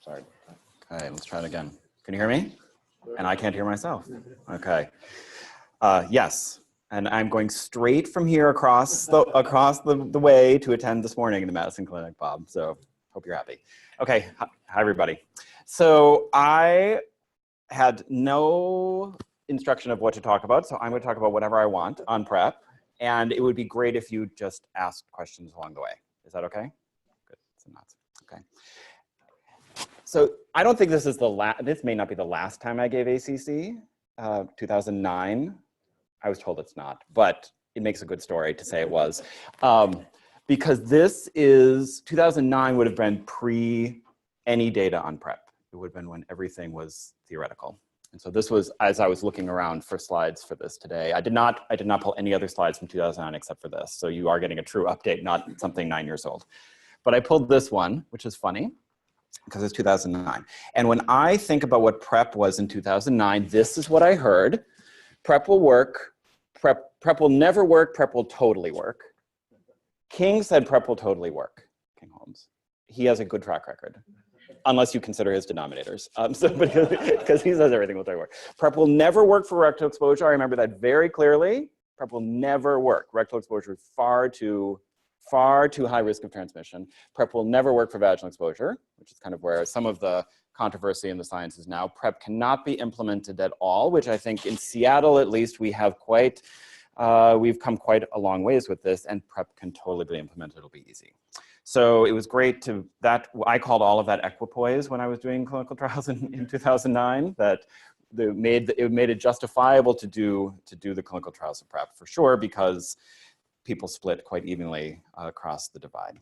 Sorry. Okay, let's try it again. Can you hear me? And I can't hear myself. Okay. Yes, and I'm going straight from here across the way to attend this morning in the Madison Clinic, Bob. So hope you're happy. Okay, hi everybody. So I had no instruction of what to talk about, so I'm going to talk about whatever I want on PrEP, and it would be great if you just asked questions along the way. Is that okay? Good. So not okay. So I don't think this is the last. This may not be the last time I gave ACC. 2009. I was told it's not, but it makes a good story to say it was, because this is 2009 would have been pre any data on PrEP. It would have been when everything was theoretical. And so this was as I was looking around for slides for this today. I did not pull any other slides from 2009 except for this. So you are getting a true update, not something 9 years old. But I pulled this one, which is funny because it's 2009. And when I think about what PrEP was in 2009, this is what I heard. PrEP will work. PrEP will never work. PrEP will totally work. King said PrEP will totally work. King Holmes. He has a good track record, unless you consider his denominators. Because he says everything will totally work. PrEP will never work for rectal exposure. I remember that very clearly. PrEP will never work. Rectal exposure is far too high risk of transmission. PrEP will never work for vaginal exposure, which is kind of where some of the controversy in the science is now. PrEP cannot be implemented at all, which I think in Seattle, at least, we have we've come quite a long ways with this, and PrEP can totally be implemented. It'll be easy. So it was great I called all of that equipoise when I was doing clinical trials in 2009, that it made it justifiable to do the clinical trials of PrEP for sure, because people split quite evenly across the divide.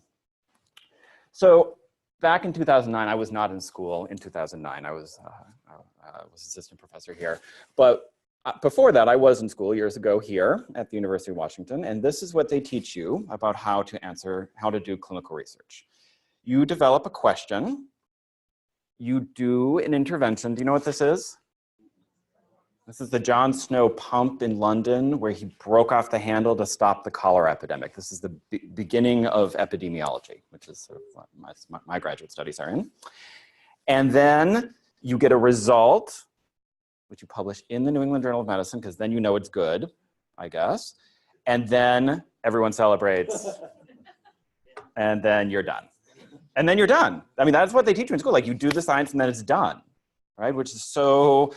So back in 2009, I was not in school in 2009. I was assistant professor here. But before that, I was in school years ago here at the University of Washington. And this is what they teach you about how to do clinical research. You develop a question. You do an intervention. Do you know what this is? This is the John Snow pump in London, where he broke off the handle to stop the cholera epidemic. This is the beginning of epidemiology, which is sort of what my graduate studies are in. And then you get a result, which you publish in the New England Journal of Medicine, because then you know it's good, I guess. And then everyone celebrates. And then you're done. And then you're done. I mean, that's what they teach you in school. Like, you do the science and then it's done, right? Which is so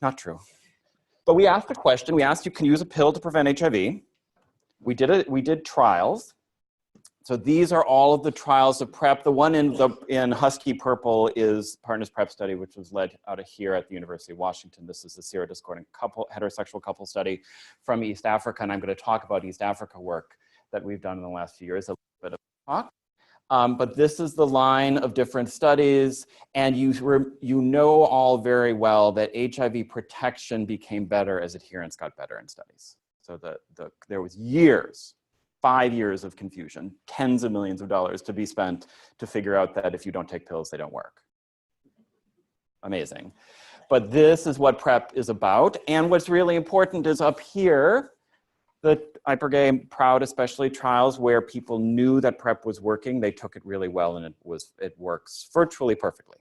not true. But we asked the question, we asked you, can you use a pill to prevent HIV? We did trials. So these are all of the trials of PrEP. The one in husky purple is Partners PrEP study, which was led out of here at the University of Washington. This is a serodiscordant heterosexual couple study from East Africa. And I'm going to talk about East Africa work that we've done in the last few years, a little bit of talk. But this is the line of different studies, and you know all very well that HIV protection became better as adherence got better in studies. So there was 5 years of confusion, tens of millions of dollars to be spent to figure out that if you don't take pills, they don't work. Amazing. But this is what PrEP is about, and what's really important is up here, the hypergay, proud especially trials where people knew that PrEP was working, they took it really well, and it works virtually perfectly.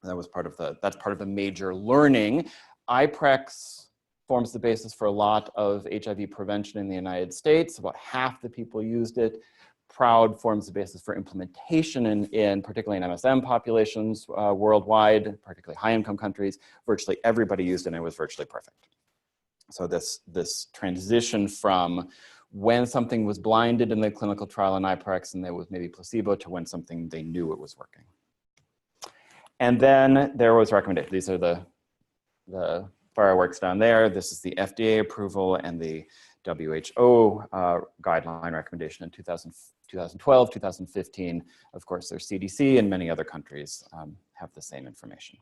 That's part of the major learning. iPrex forms the basis for a lot of HIV prevention in the United States. About half the people used it. PROUD forms the basis for implementation in particularly in MSM populations worldwide, particularly high-income countries. Virtually everybody used it, and it was virtually perfect. So this transition from when something was blinded in the clinical trial in iPrex and there was maybe placebo to when something they knew it was working. And then there was recommendation. These are the fireworks down there. This is the FDA approval and the WHO guideline recommendation in 2012, 2015. Of course, there's CDC and many other countries have the same information.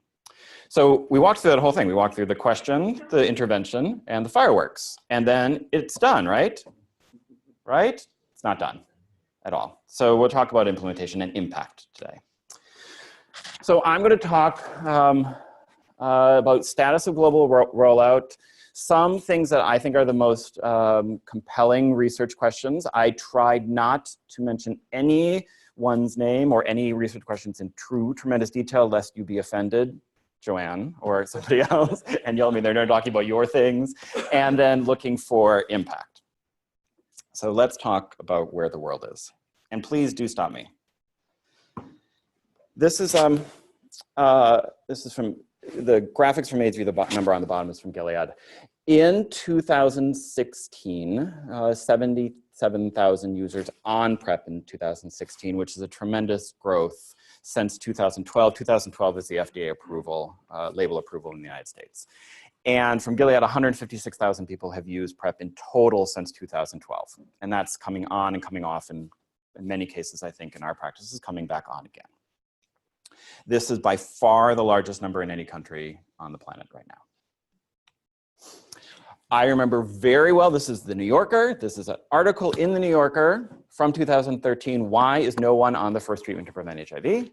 So we walked through that whole thing. We walked through the question, the intervention, and the fireworks. And then it's done, right? Right? It's not done at all. So we'll talk about implementation and impact today. So I'm going to talk about status of global rollout, Some things that I think are the most compelling research questions. I tried not to mention anyone's name or any research questions in tremendous detail, lest you be offended, Joanne, or somebody else, and yell at me, they're not talking about your things, and then looking for impact. So let's talk about where the world is. And please do stop me. This is from the graphics from AIDS, the number on the bottom is from Gilead. In 2016, 77,000 users on PrEP in 2016, which is a tremendous growth since 2012. 2012 is the FDA approval, label approval in the United States. And from Gilead, 156,000 people have used PrEP in total since 2012. And that's coming on and coming off, and in many cases, I think, in our practice, is coming back on again. This is by far the largest number in any country on the planet right now. I remember very well, this is the New Yorker. This is an article in the New Yorker from 2013, why is no one on the first treatment to prevent HIV?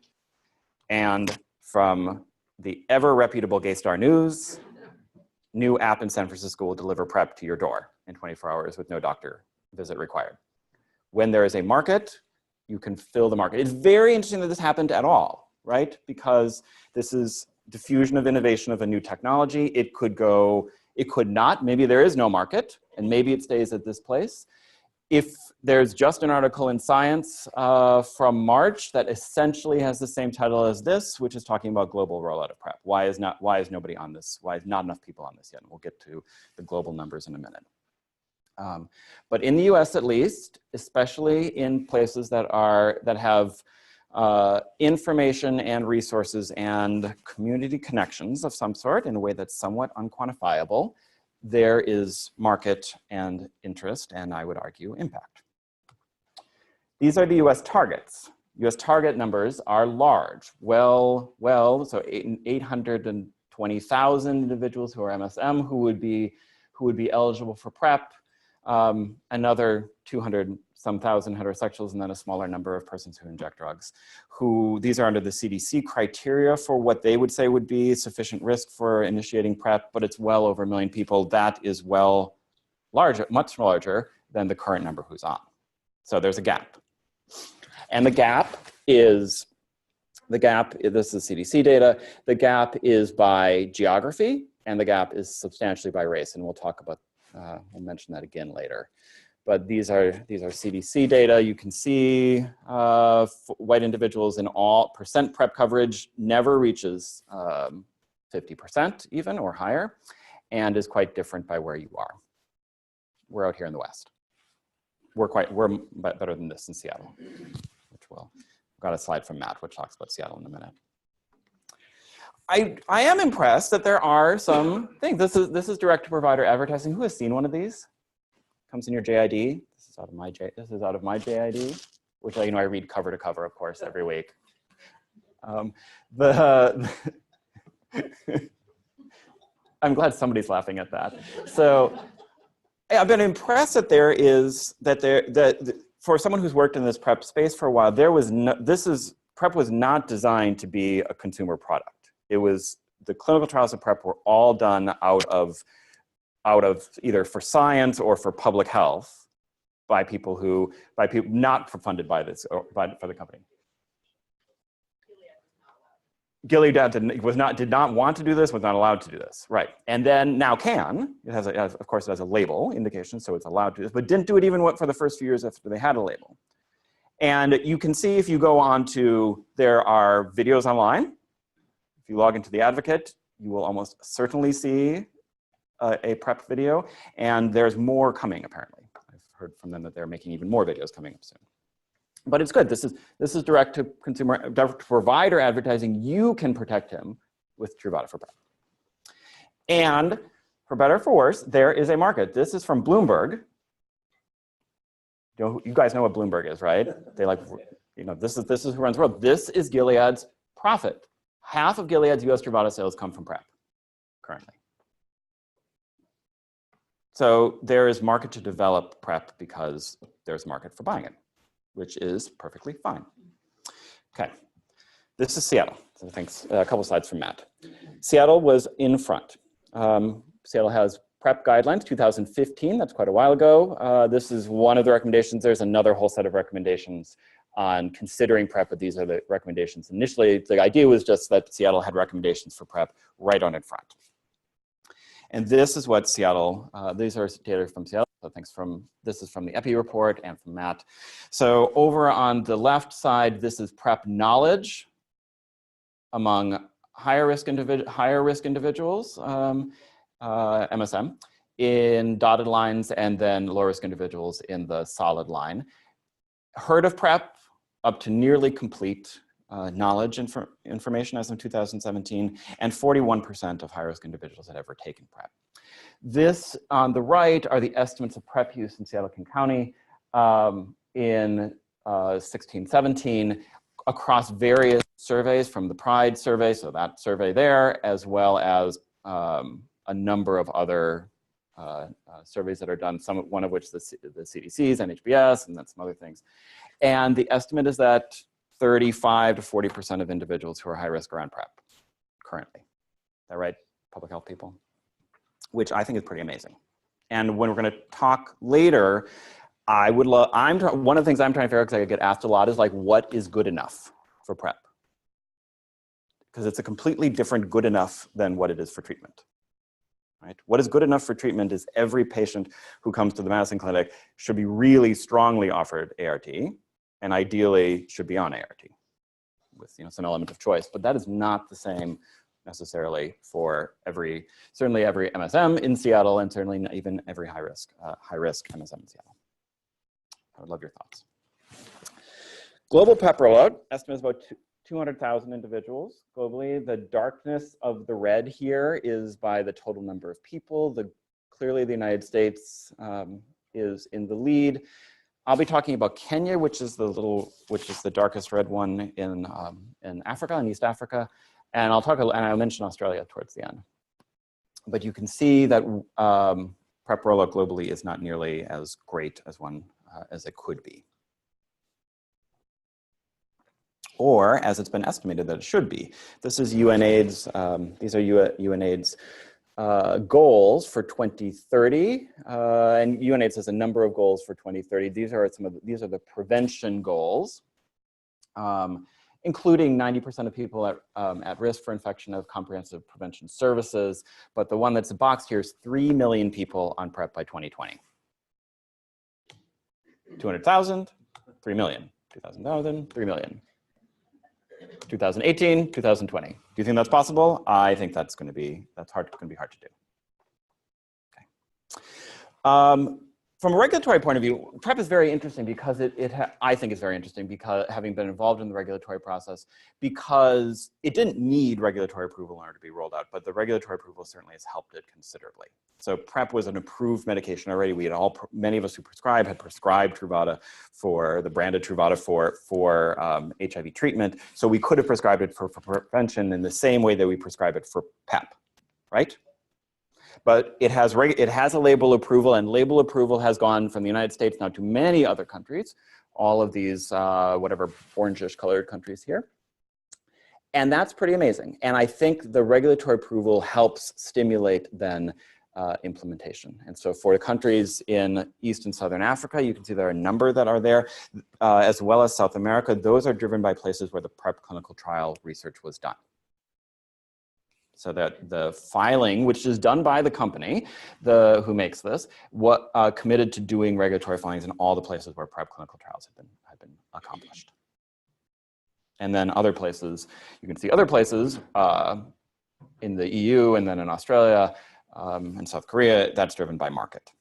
And from the ever reputable Gay Star News, new app in San Francisco will deliver PrEP to your door in 24 hours with no doctor visit required. When there is a market, you can fill the market. It's very interesting that this happened at all, right? Because this is diffusion of innovation of a new technology. It could go, it could not. Maybe there is no market, and maybe it stays at this place. If there's just an article in Science from March that essentially has the same title as this, which is talking about global rollout of PrEP. Why is nobody on this? Why is not enough people on this yet? And we'll get to the global numbers in a minute. But in the US at least, especially in places that have information and resources and community connections of some sort in a way that's somewhat unquantifiable, there is market and interest, and I would argue impact. These are the US targets. US target numbers are large. So 820,000 individuals who are MSM who would be eligible for PrEP. Another 200-some thousand heterosexuals, and then a smaller number of persons who inject drugs. These are under the CDC criteria for what they would say would be sufficient risk for initiating PrEP, but it's well over 1 million people. That is much larger than the current number who's on. So there's a gap. And this is CDC data, the gap is by geography, and the gap is substantially by race, and we'll talk about we'll mention that again later. But these are CDC data. You can see white individuals in all percent PrEP coverage never reaches 50% even or higher, and is quite different by where you are. We're out here in the West. We're better than this in Seattle, which we've got a slide from Matt which talks about Seattle in a minute. I am impressed that there are some things. This is direct-to-provider advertising. Who has seen one of these? Comes in your JID. This is out of my JID, which I read cover to cover, of course, every week. I'm glad somebody's laughing at that. So I've been impressed that for someone who's worked in this PrEP space for a while, PrEP was not designed to be a consumer product. The clinical trials of PrEP were all done out of either for science or for public health by people not funded by this or for the company. Gilead did not want to do this, was not allowed to do this, right? And then now can. Of course, it has a label indication, so it's allowed to do this, but didn't do it even for the first few years after they had a label. And you can see if you go on to, there are videos online. If you log into the Advocate, you will almost certainly see a PrEP video, and there's more coming apparently. I've heard from them that they're making even more videos coming up soon. But it's good. This is direct to provider advertising. You can protect him with Truvada for PrEP. And for better or for worse, there is a market. This is from Bloomberg. You guys know what Bloomberg is, right? They this is who runs the world. This is Gilead's profit. Half of Gilead's US Truvada sales come from PrEP currently. So there is market to develop PrEP because there's market for buying it, which is perfectly fine. Okay, this is Seattle. So thanks, a couple slides from Matt. Seattle was in front. Seattle has PrEP guidelines, 2015, that's quite a while ago. This is one of the recommendations. There's another whole set of recommendations on considering PrEP, but these are the recommendations. Initially, the idea was just that Seattle had recommendations for PrEP right on in front. And this is what Seattle, these are data from Seattle. So this is from the EPI report and from Matt. So over on the left side, this is PrEP knowledge among higher risk individuals, MSM, in dotted lines, and then low risk individuals in the solid line. Heard of PrEP up to nearly complete knowledge information as of 2017, and 41% of high risk individuals had ever taken PrEP. This on the right are the estimates of PrEP use in Seattle-King County in 16-17 across various surveys, from the PRIDE survey, so that survey there, as well as a number of other surveys that are done, one of which the CDC's, NHBS, and then some other things. And the estimate is that 35 to 40% of individuals who are high risk are on PrEP currently. Is that right, public health people? Which I think is pretty amazing. And when we're going to talk later, one of the things I'm trying to figure out, because I get asked a lot, is like, what is good enough for PrEP? Because it's a completely different good enough than what it is for treatment. Right? What is good enough for treatment is every patient who comes to the Madison Clinic should be really strongly offered ART, and ideally should be on ART with some element of choice. But that is not the same necessarily for certainly every MSM in Seattle, and certainly not even every high risk MSM in Seattle. I would love your thoughts. Global PrEP rollout, estimate is about 200,000 individuals globally. The darkness of the red here is by the total number of people. Clearly the United States is in the lead. I'll be talking about Kenya, which is the darkest red one in Africa, in East Africa. And I'll mention Australia towards the end. But you can see that PrEP rollout globally is not nearly as great as it could be, or as it's been estimated that it should be. This is UNAIDS. These are UNAIDS goals for 2030, and UNAIDS has a number of goals for 2030. These are the prevention goals, including 90% of people at risk for infection of comprehensive prevention services. But the one that's boxed here is 3 million people on PrEP by 2020. 200,000, 3 million. 200,000, 3 million. 2018, 2020. Do you think that's possible? I think that's going to be hard to do. Okay. From a regulatory point of view, PrEP is very interesting because I think it's very interesting because having been involved in the regulatory process, because it didn't need regulatory approval in order to be rolled out, but the regulatory approval certainly has helped it considerably. So PrEP was an approved medication already. Many of us who had prescribed Truvada for the branded Truvada for HIV treatment. So we could have prescribed it for prevention in the same way that we prescribe it for PEP, right? But it has a label approval, and label approval has gone from the United States now to many other countries, all of these, whatever orangish colored countries here. And that's pretty amazing. And I think the regulatory approval helps stimulate then implementation. And so for the countries in East and Southern Africa, you can see there are a number that are there, as well as South America. Those are driven by places where the PrEP clinical trial research was done. So that the filing, which is done by the company who makes this, committed to doing regulatory filings in all the places where PrEP clinical trials have been accomplished. And then other places, you can see other places in the EU and then in Australia and South Korea, that's driven by market.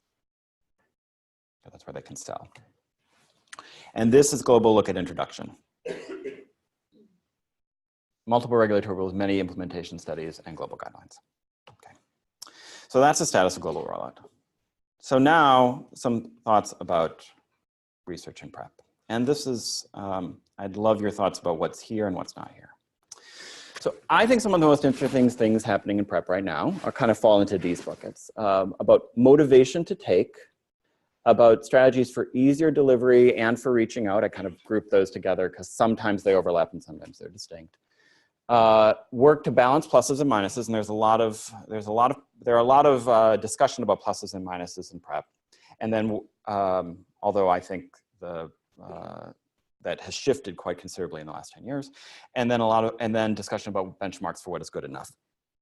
So that's where they can sell. And this is global look at introduction. Multiple regulatory rules, many implementation studies, and global guidelines. Okay. So that's the status of global rollout. So now some thoughts about research in PrEP. And this is, I'd love your thoughts about what's here and what's not here. So I think some of the most interesting things happening in PrEP right now kind of fall into these buckets. About motivation to take, about strategies for easier delivery and for reaching out. I kind of group those together because sometimes they overlap and sometimes they're distinct. Work to balance pluses and minuses, and there's a lot of there are a lot of discussion about pluses and minuses in PrEP. And then, although I think that has shifted quite considerably in the last 10 years. And then discussion about benchmarks for what is good enough,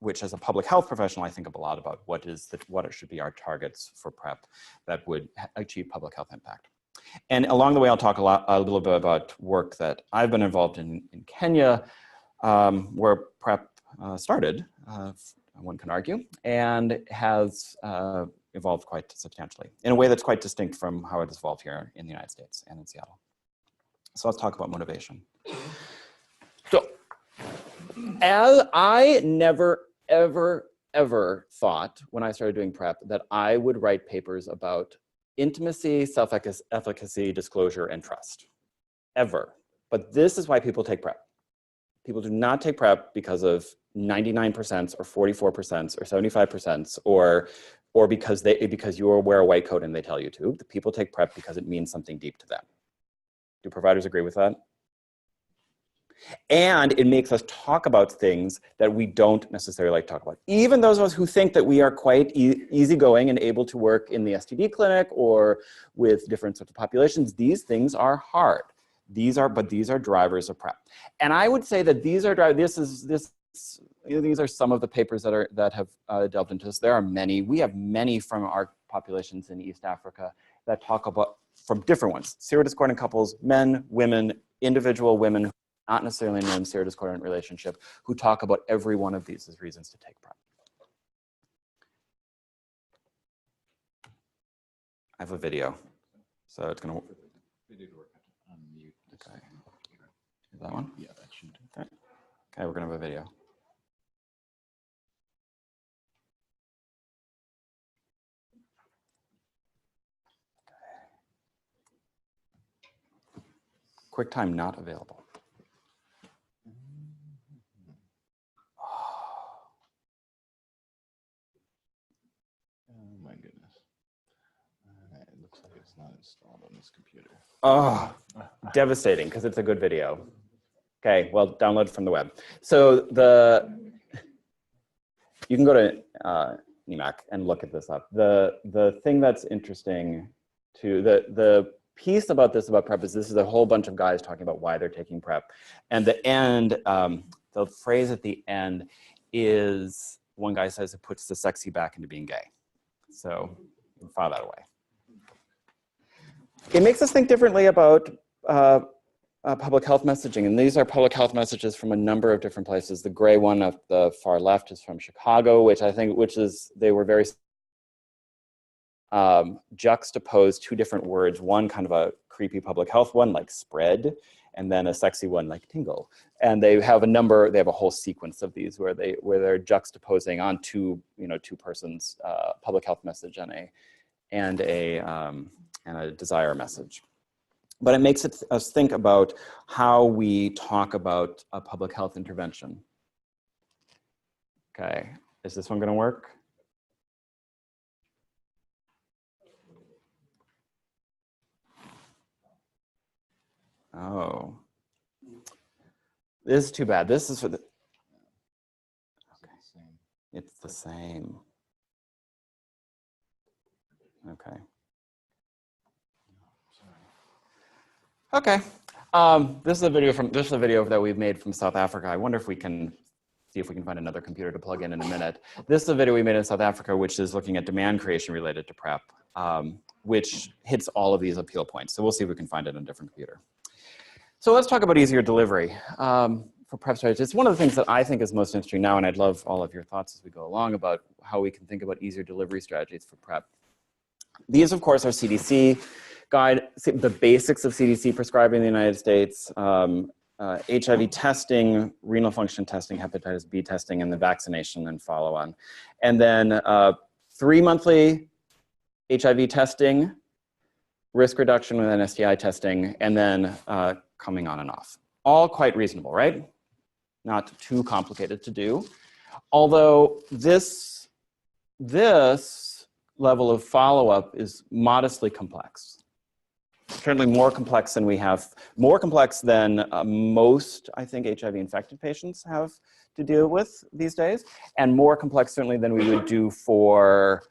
which as a public health professional, I think a lot about what it should be our targets for PrEP that would achieve public health impact. And along the way, I'll talk a little bit about work that I've been involved in Kenya, where PrEP started, one can argue, and has evolved quite substantially in a way that's quite distinct from how it has evolved here in the United States and in Seattle. So let's talk about motivation. So, as I never, ever thought when I started doing PrEP that I would write papers about intimacy, self-efficacy, disclosure, and trust, ever. But this is why people take PrEP. People do not take PrEP because of 99% or 44% or 75% or because you wear a white coat and they tell you to. The people take PrEP because it means something deep to them. Do providers agree with that? And it makes us talk about things that we don't necessarily like to talk about. Even those of us who think that we are quite easygoing and able to work in the STD clinic or with different sorts of populations, these things are hard. These are drivers of PrEP. And I would say that these are some of the papers that have delved into this. There are many. We have many from our populations in East Africa that talk about, from different ones, serodiscordant couples, men, women, individual women, not necessarily in a serodiscordant relationship, who talk about every one of these as reasons to take PrEP. I have a video, so it's going to unmute. Okay. Is that one? Yeah, that should. Okay, we're going to have a video. QuickTime not available. Oh my goodness. It looks like it's not installed on this computer. Oh, devastating, because it's a good video. Okay, well, download from the web. So you can go to EMAC and look at this up. The thing that's interesting the piece about PrEP is this is a whole bunch of guys talking about why they're taking PrEP. And the phrase at the end is, one guy says it puts the sexy back into being gay. So you can file that away. It makes us think differently about public health messaging. And these are public health messages from a number of different places. The gray one at the far left is from Chicago, they were very juxtaposed two different words, one kind of a creepy public health one like spread, and then a sexy one like tingle. And they have a whole sequence of these where they're juxtaposing on two persons public health message and a desire message. But it makes us think about how we talk about a public health intervention. Okay, is this one gonna work? Oh, this is too bad. This is for the, okay, it's the same. Okay. Okay. This is a video that we've made from South Africa. I wonder if we can see if we can find another computer to plug in a minute. This is a video we made in South Africa, which is looking at demand creation related to PrEP, which hits all of these appeal points. So we'll see if we can find it on a different computer. So let's talk about easier delivery for PrEP strategies. It's one of the things that I think is most interesting now, and I'd love all of your thoughts as we go along about how we can think about easier delivery strategies for PrEP. These, of course, are CDC guide, the basics of CDC prescribing in the United States, HIV testing, renal function testing, hepatitis B testing, and the vaccination and follow on. And then 3 monthly HIV testing, risk reduction with an STI testing, and then coming on and off. All quite reasonable, right? Not too complicated to do. Although this level of follow-up is modestly complex. Certainly more complex than most, I think, HIV infected patients have to deal with these days, and more complex certainly than we would do for,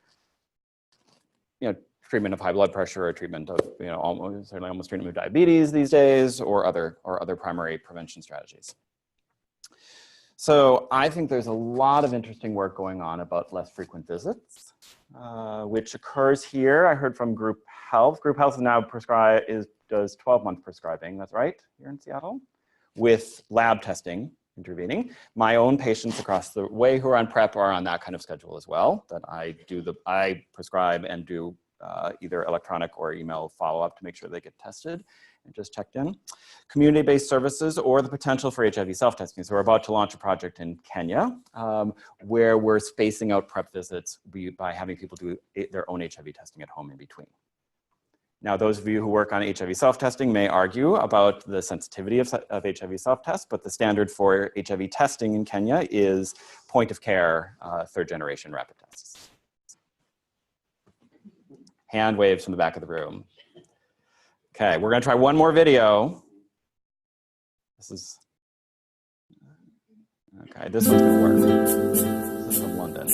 treatment of high blood pressure or treatment of, almost treatment of diabetes these days, or other primary prevention strategies. So I think there's a lot of interesting work going on about less frequent visits, which occurs here. I heard from Group Health. Group Health is now does 12-month prescribing. That's right, here in Seattle, with lab testing intervening. My own patients across the way who are on PrEP are on that kind of schedule as well. That I prescribe and do either electronic or email follow-up to make sure they get tested and just checked in. Community-based services or the potential for HIV self-testing. So we're about to launch a project in Kenya where we're spacing out PrEP visits by having people do their own HIV testing at home in between. Now, those of you who work on HIV self-testing may argue about the sensitivity of HIV self-test, but the standard for HIV testing in Kenya is point-of-care third-generation rapid tests. Hand waves from the back of the room. Okay, we're gonna try one more video. This one's gonna work. This is from London.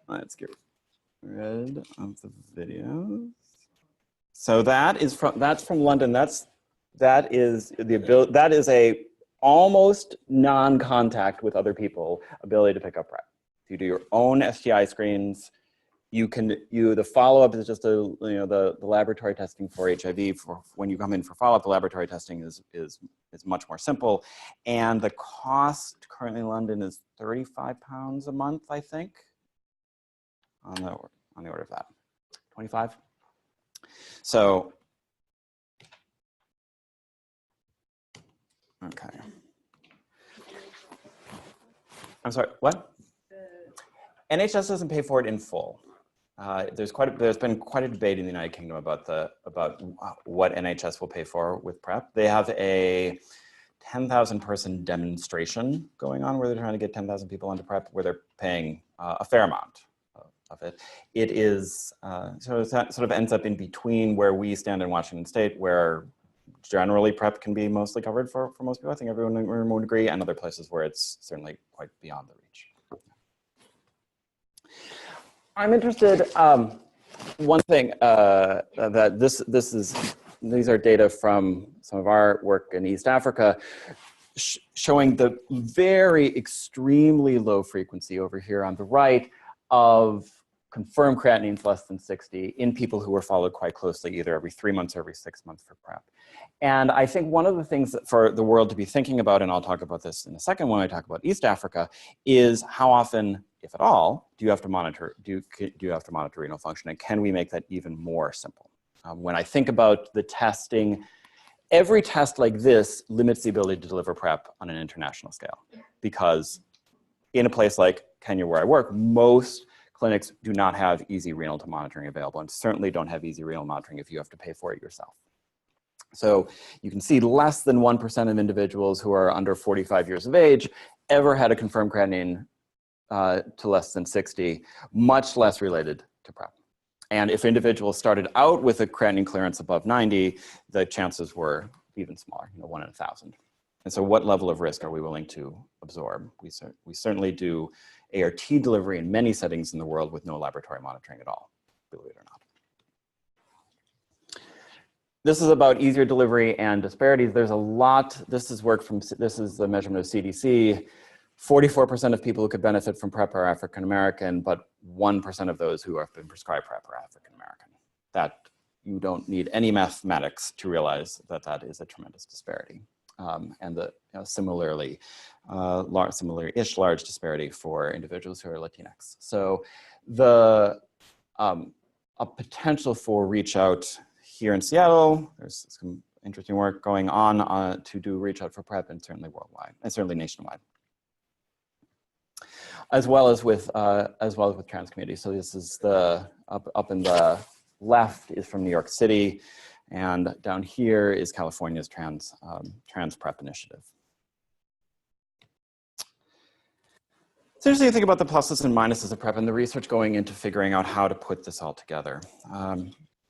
Let's get rid of the videos. So that's from London. That is a almost non-contact with other people ability to pick up PrEP. You do your own STI screens. The follow-up is just the laboratory testing for HIV. For when you come in for follow-up, the laboratory testing is much more simple, and the cost currently in London is £35 a month, I think, on the order of that, 25. So, okay. I'm sorry, what? NHS doesn't pay for it in full. There's been quite a debate in the United Kingdom about what NHS will pay for with PrEP. They have a 10,000 person demonstration going on where they're trying to get 10,000 people onto PrEP, where they're paying a fair amount of it. It is, so it sort of ends up in between where we stand in Washington State, where generally PrEP can be mostly covered for most people. I think everyone would agree, and other places where it's certainly quite beyond the reach. I'm interested, one thing that these are data from some of our work in East Africa, showing the very extremely low frequency over here on the right of confirmed creatinines less than 60 in people who were followed quite closely, either every 3 months or every 6 months for PrEP. And I think one of the things that for the world to be thinking about, and I'll talk about this in a second when I talk about East Africa, is how often, if at all, do you have to monitor renal function, and can we make that even more simple? When I think about the testing, every test like this limits the ability to deliver PrEP on an international scale, because in a place like Kenya where I work, most clinics do not have easy renal monitoring available, and certainly don't have easy renal monitoring if you have to pay for it yourself. So you can see less than 1% of individuals who are under 45 years of age ever had a confirmed creatinine to less than 60, much less related to PrEP. And if individuals started out with a creatinine clearance above 90, the chances were even smaller, 1 in 1,000. And so what level of risk are we willing to absorb? We certainly do ART delivery in many settings in the world with no laboratory monitoring at all, believe it or not. This is about easier delivery and disparities. There's a lot, this is the measurement of CDC. 44% of people who could benefit from PrEP are African American, but 1% of those who have been prescribed PrEP are African American. That you don't need any mathematics to realize that that is a tremendous disparity. And the similarly large disparity for individuals who are Latinx. So a potential for reach out here in Seattle, there's some interesting work going on to do reach out for PrEP, and certainly worldwide, and certainly nationwide. As well as with trans communities. So this is up in the left is from New York City, and down here is California's trans PrEP initiative. So you think about the pluses and minuses of PrEP and the research going into figuring out how to put this all together.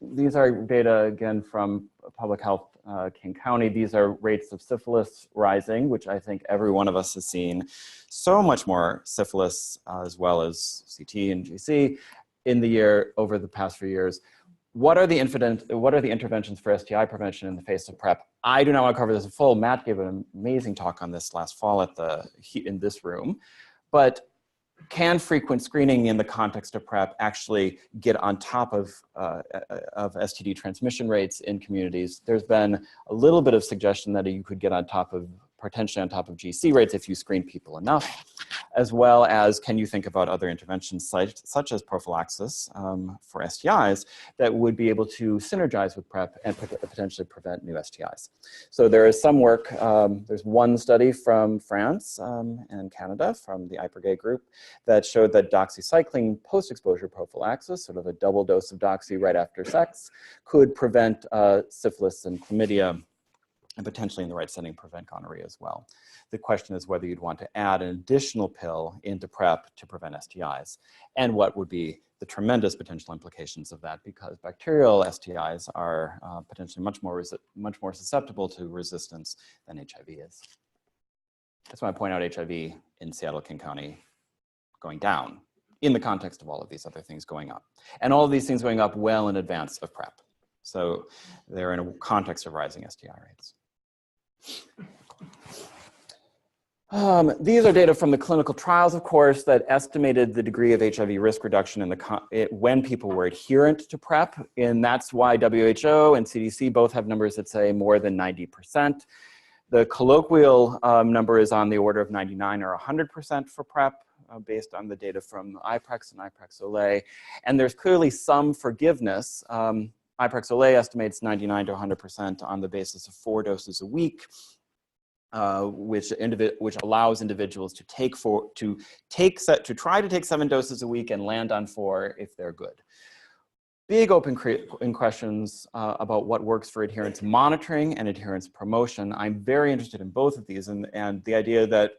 These are data, again, from Public Health King County. These are rates of syphilis rising, which I think every one of us has seen. So much more syphilis, as well as CT and GC, over the past few years. What are the interventions for STI prevention in the face of PrEP? I do not want to cover this in full. Matt gave an amazing talk on this last fall in this room. But can frequent screening in the context of PrEP actually get on top of STD transmission rates in communities? There's been a little bit of suggestion that you could get potentially on top of GC rates if you screen people enough, as well as can you think about other interventions such as prophylaxis for STIs that would be able to synergize with PrEP and potentially prevent new STIs. So there is some work, there's one study from France and Canada from the IPRGay group that showed that doxycycline post-exposure prophylaxis, sort of a double dose of doxy right after sex, could prevent syphilis and chlamydia, and potentially in the right setting prevent gonorrhea as well. The question is whether you'd want to add an additional pill into PrEP to prevent STIs, and what would be the tremendous potential implications of that, because bacterial STIs are potentially much more susceptible to resistance than HIV is. That's why I point out HIV in Seattle, King County going down in the context of all of these other things going up. And all of these things going up well in advance of PrEP. So they're in a context of rising STI rates. These are data from the clinical trials, of course, that estimated the degree of HIV risk reduction when people were adherent to PrEP. And that's why WHO and CDC both have numbers that say more than 90%. The colloquial number is on the order of 99 or 100% for PrEP, based on the data from IPREX and IPREX-Olay. And there's clearly some forgiveness. IPREX-Olay estimates 99 to 100% on the basis of 4 doses a week, which allows individuals to try to take 7 doses a week and land on 4 if they're good. Big open questions about what works for adherence monitoring and adherence promotion. I'm very interested in both of these, and the idea that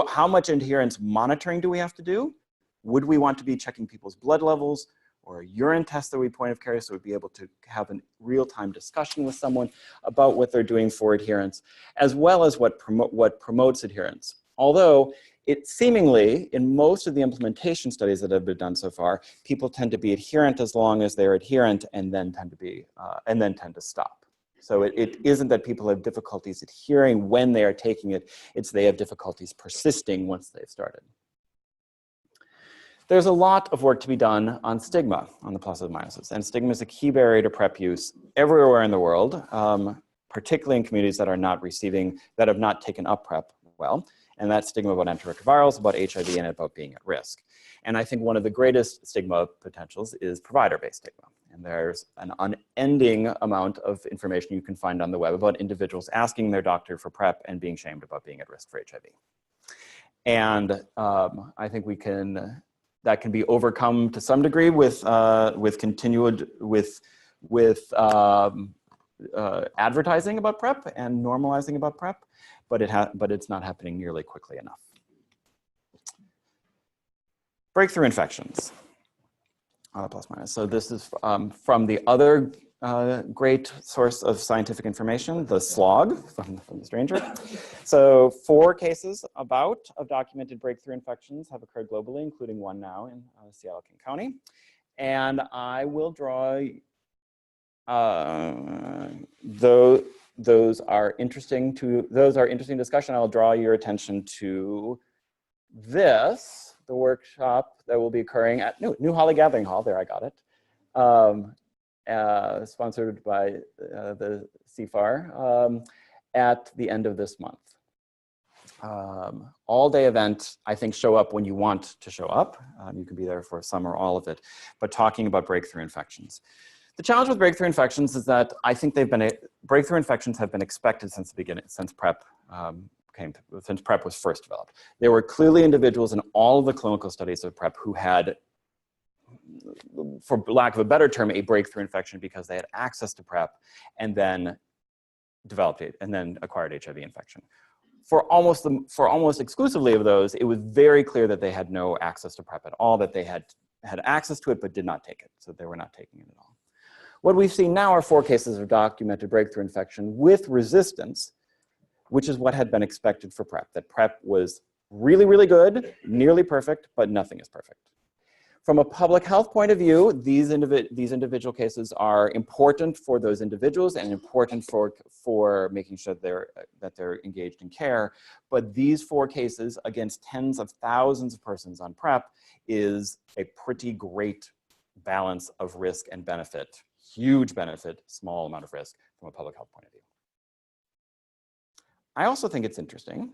how much adherence monitoring do we have to do? Would we want to be checking people's blood levels or a urine test that we point of care, so we'd be able to have a real-time discussion with someone about what they're doing for adherence, as well as what promotes adherence. Although it seemingly, in most of the implementation studies that have been done so far, people tend to be adherent as long as they're adherent, and then tend to stop. So it isn't that people have difficulties adhering when they are taking it; it's they have difficulties persisting once they've started. There's a lot of work to be done on stigma, on the pluses and minuses. And stigma is a key barrier to PrEP use everywhere in the world, particularly in communities that have not taken up PrEP well. And that stigma about antiretrovirals, about HIV, and about being at risk. And I think one of the greatest stigma potentials is provider-based stigma. And there's an unending amount of information you can find on the web about individuals asking their doctor for PrEP and being shamed about being at risk for HIV. And I think that can be overcome to some degree with advertising about PrEP and normalizing about PrEP, but it's not happening nearly quickly enough. Breakthrough infections, plus minus. So this is from the other great source of scientific information, the slog from the stranger. So 4 cases of documented breakthrough infections have occurred globally, including one now in Seattle, King County. And I will draw, those are interesting discussion. I'll draw your attention to this, the workshop that will be occurring at New Holly Gathering Hall. There, I got it. Sponsored by the CFAR at the end of this month. All-day event, I think, show up when you want to show up. You can be there for some or all of it, but talking about breakthrough infections. The challenge with breakthrough infections is that I think breakthrough infections have been expected since the beginning, since PrEP was first developed. There were clearly individuals in all of the clinical studies of PrEP who had, for lack of a better term, a breakthrough infection because they had access to PrEP and then developed it and then acquired HIV infection. For almost exclusively of those, it was very clear that they had no access to PrEP at all, that they had access to it but did not take it, so they were not taking it at all. What we've seen now are 4 cases of documented breakthrough infection with resistance, which is what had been expected for PrEP, that PrEP was really, really good, nearly perfect, but nothing is perfect. From a public health point of view, these individual cases are important for those individuals and important for making sure that they're engaged in care. But these 4 cases against tens of thousands of persons on PrEP is a pretty great balance of risk and benefit. Huge benefit, small amount of risk from a public health point of view. I also think it's interesting.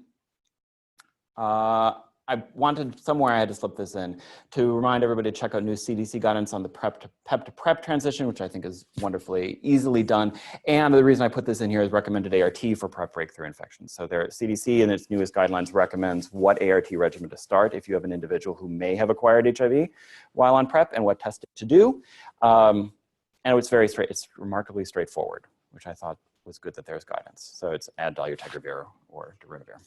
I wanted somewhere, I had to slip this in, to remind everybody to check out new CDC guidance on the PrEP to PrEP transition, which I think is wonderfully easily done. And the reason I put this in here is recommended ART for PrEP breakthrough infections. So CDC in its newest guidelines recommends what ART regimen to start if you have an individual who may have acquired HIV while on PrEP and what test to do. And it's remarkably straightforward, which I thought was good that there's guidance. So it's add dolutegravir or darunavir.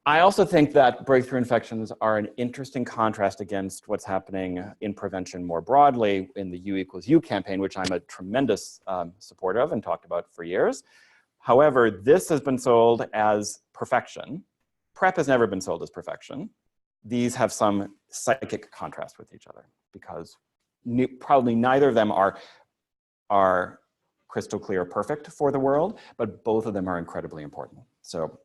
I also think that breakthrough infections are an interesting contrast against what's happening in prevention more broadly in the U=U campaign, which I'm a tremendous supporter of and talked about for years. However, this has been sold as perfection. PrEP has never been sold as perfection. These have some psychic contrast with each other because probably neither of them are crystal clear perfect for the world, but both of them are incredibly important. So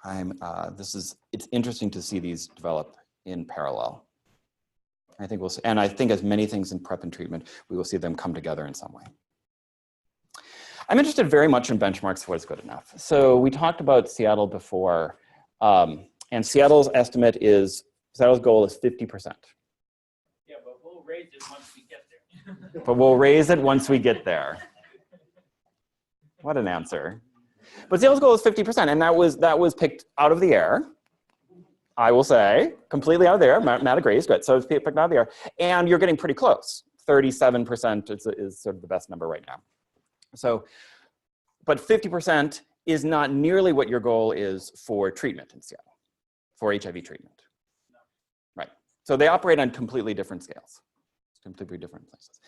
it's interesting to see these develop in parallel. I think we'll see, and I think as many things in PrEP and treatment, we will see them come together in some way. I'm interested very much in benchmarks for what's good enough. So we talked about Seattle before, and Seattle's goal is 50%. Yeah, but we'll raise it once we get there. But we'll raise it once we get there. What an answer. But Seattle's goal is 50%, and that was picked out of the air. I will say, completely out of the air. Matt agrees, good. So it's picked out of the air, and you're getting pretty close. 37% is sort of the best number right now. So, but 50% is not nearly what your goal is for treatment in Seattle, for HIV treatment. No. Right. So they operate on completely different scales, completely different places.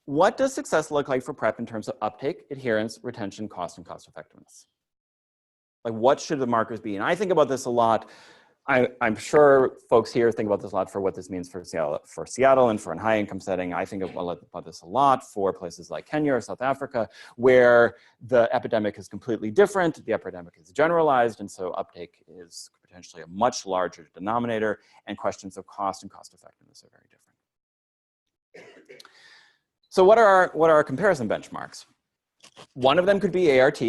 What does success look like for PrEP in terms of uptake, adherence, retention, cost, and cost effectiveness? Like, what should the markers be? And I think about this a lot. I'm sure folks here think about this a lot for what this means for Seattle and for a high income setting. I think about this a lot for places like Kenya or South Africa, where the epidemic is completely different. The epidemic is generalized, and so uptake is potentially a much larger denominator, and questions of cost and cost effectiveness are very different. So what are our comparison benchmarks? One of them could be ART.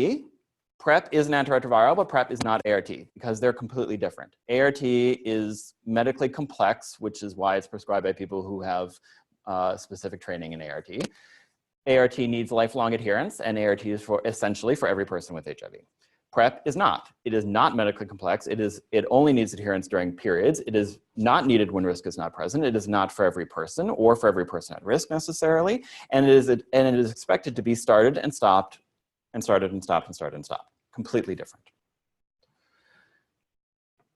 PrEP is an antiretroviral, but PrEP is not ART because they're completely different. ART is medically complex, which is why it's prescribed by people who have specific training in ART. ART needs lifelong adherence, and ART is essentially for every person with HIV. PrEP is not. It is not medically complex. It only needs adherence during periods. It is not needed when risk is not present. It is not for every person or for every person at risk necessarily. And it is expected to be started and stopped and started and stopped and started and stopped. Completely different.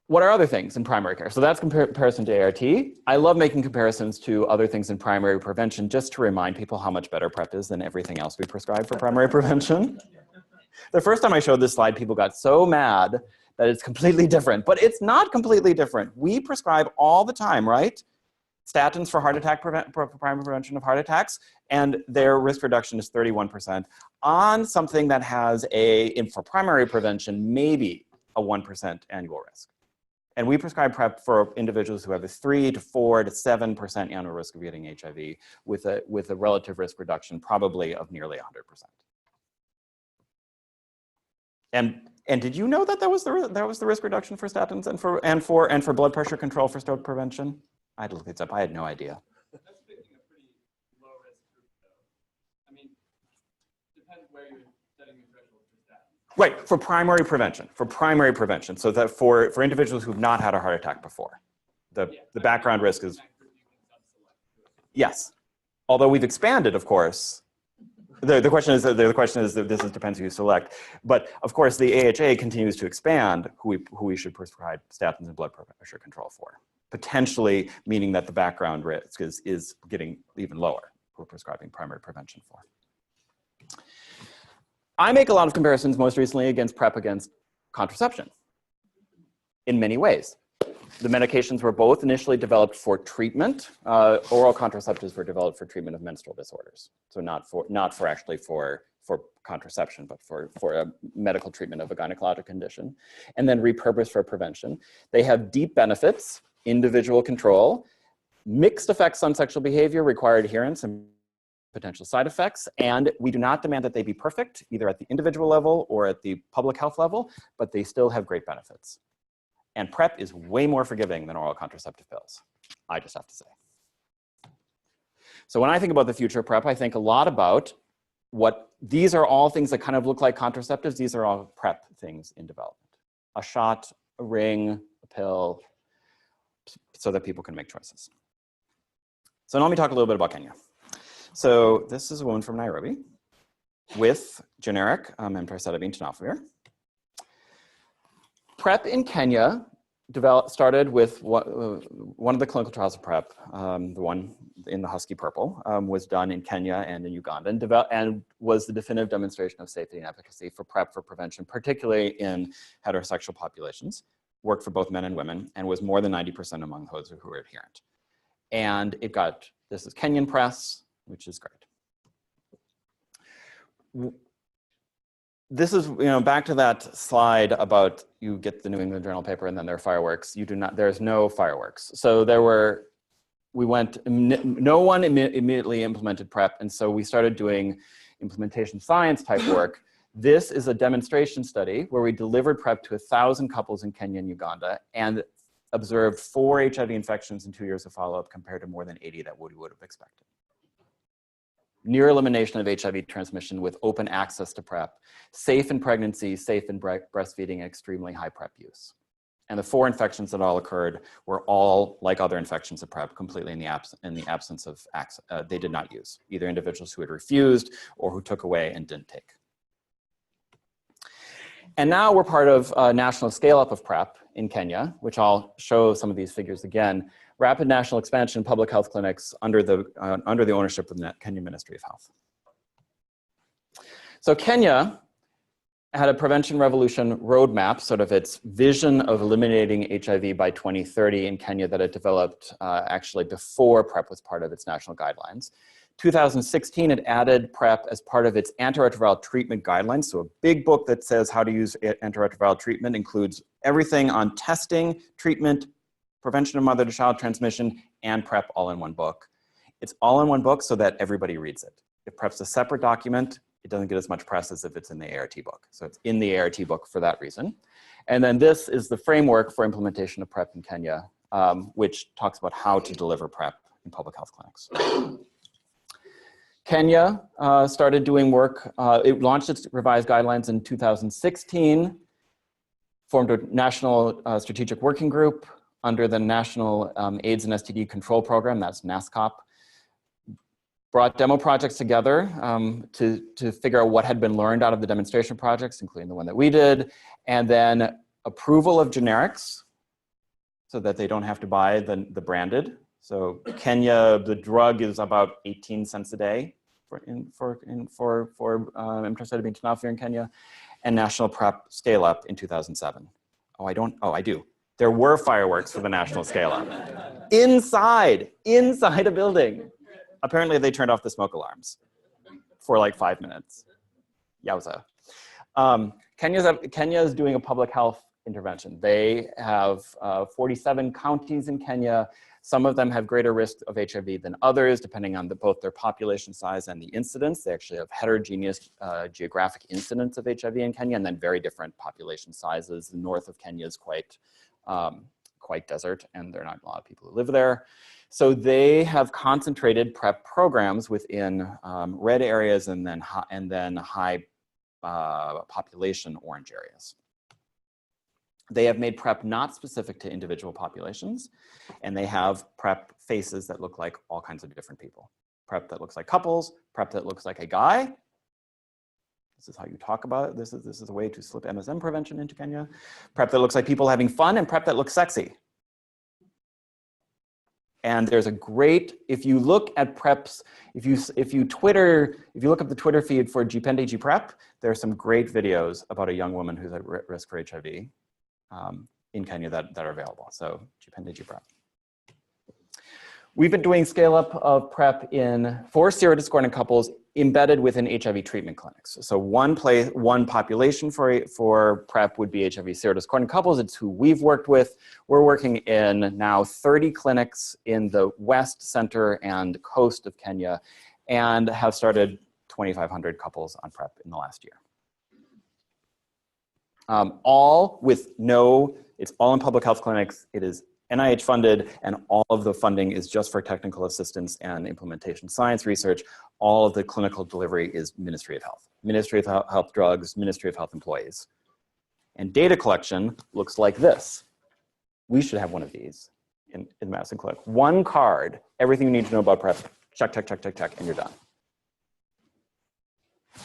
What are other things in primary care? So that's comparison to ART. I love making comparisons to other things in primary prevention just to remind people how much better PrEP is than everything else we prescribe for primary prevention. The first time I showed this slide, people got so mad that it's completely different, but it's not completely different. We prescribe all the time, right? Statins for heart attack, primary prevention of heart attacks, and their risk reduction is 31% on something that has for primary prevention, maybe a 1% annual risk. And we prescribe PrEP for individuals who have a 3 to 4 to 7% annual risk of getting HIV with a relative risk reduction probably of nearly 100%. And did you know that that was the risk reduction for statins and for blood pressure control for stroke prevention? I had to look this up. I had no idea. That's picking a pretty low risk group, though. I mean, depends where you're setting your threshold for statins. Right, for primary prevention. For primary prevention, so that for individuals who've not had a heart attack before, the background risk is yes. Although we've expanded, of course. The question is that this depends who you select, but of course the AHA continues to expand who we should prescribe statins and blood pressure control for, potentially meaning that the background risk is getting even lower who we're prescribing primary prevention for. I make a lot of comparisons most recently against PrEP against contraception in many ways. The medications were both initially developed for treatment. Oral contraceptives were developed for treatment of menstrual disorders. So not for actually for contraception, but for a medical treatment of a gynecologic condition. And then repurposed for prevention. They have deep benefits, individual control, mixed effects on sexual behavior, required adherence, and potential side effects. And we do not demand that they be perfect, either at the individual level or at the public health level, but they still have great benefits. And PrEP is way more forgiving than oral contraceptive pills, I just have to say. So when I think about the future of PrEP, I think a lot about these are all things that kind of look like contraceptives. These are all PrEP things in development. A shot, a ring, a pill, so that people can make choices. So now let me talk a little bit about Kenya. So this is a woman from Nairobi with generic emtricitabine tenofovir. PrEP in Kenya started with one of the clinical trials of PrEP, the one in the Husky Purple, was done in Kenya and in Uganda and was the definitive demonstration of safety and efficacy for PrEP for prevention, particularly in heterosexual populations, worked for both men and women, and was more than 90% among those who were adherent. And this is Kenyan press, which is great. This is, back to that slide about you get the New England Journal paper and then there are fireworks. There's no fireworks. So no one immediately implemented PrEP. And so we started doing implementation science type work. This is a demonstration study where we delivered PrEP to 1,000 couples in Kenya and Uganda and observed 4 HIV infections in 2 years of follow-up compared to more than 80 that we would have expected. Near elimination of HIV transmission with open access to PrEP, safe in pregnancy, safe in breastfeeding, extremely high PrEP use. And the 4 infections that all occurred were all, like other infections of PrEP, completely in the absence of access. They did not use, either individuals who had refused or who took away and didn't take. And now we're part of a national scale-up of PrEP in Kenya, which I'll show some of these figures again. Rapid national expansion in public health clinics under the ownership of the Kenya Ministry of Health. So Kenya had a prevention revolution roadmap, sort of its vision of eliminating HIV by 2030 in Kenya that it developed actually before PrEP was part of its national guidelines. 2016, it added PrEP as part of its antiretroviral treatment guidelines. So a big book that says how to use antiretroviral treatment includes everything on testing, treatment, prevention of mother-to-child transmission, and PrEP all in one book. It's all in one book so that everybody reads it. If PrEP's a separate document, it doesn't get as much press as if it's in the ART book. So it's in the ART book for that reason. And then this is the framework for implementation of PrEP in Kenya, which talks about how to deliver PrEP in public health clinics. Kenya started doing work. It launched its revised guidelines in 2016. formed a national strategic working group under the National AIDS and STD Control Program, that's NASCOP. Brought demo projects together to figure out what had been learned out of the demonstration projects, including the one that we did, and then approval of generics so that they don't have to buy the branded. So Kenya, the drug is about 18 cents a day for emtricitabine tenofovir in Kenya, and national PrEP scale up in 2007. I do. There were fireworks for the national scale up inside a building. Apparently they turned off the smoke alarms for like 5 minutes. Yowza. Kenya is doing a public health intervention. They have 47 counties in Kenya. Some of them have greater risk of HIV than others, depending on both their population size and the incidence. They actually have heterogeneous geographic incidence of HIV in Kenya, and then very different population sizes. The north of Kenya is quite desert, and there are not a lot of people who live there. So they have concentrated PrEP programs within red areas and then high population orange areas. They have made PrEP not specific to individual populations, and they have PrEP faces that look like all kinds of different people. PrEP that looks like couples, PrEP that looks like a guy. This is how you talk about it. This is a way to slip MSM prevention into Kenya. PrEP that looks like people having fun, and PrEP that looks sexy. And there's a great, if you look at PrEPs, if you look up the Twitter feed for GPEND PrEP, there are some great videos about a young woman who's at risk for HIV in Kenya that are available. So GPEND PrEP. We've been doing scale up of PrEP for serodiscordant couples embedded within HIV treatment clinics. So one population for PrEP would be HIV serodiscordant couples. It's who we've worked with. We're working in now 30 clinics in the west, center, and coast of Kenya, and have started 2,500 couples on PrEP in the last year. It's all in public health clinics. It is NIH funded, and all of the funding is just for technical assistance and implementation science research. All of the clinical delivery is Ministry of Health. Ministry of Health drugs, Ministry of Health employees. And data collection looks like this. We should have one of these in Madison Clinic. One card, everything you need to know about PrEP, check, check, check, check, check, and you're done.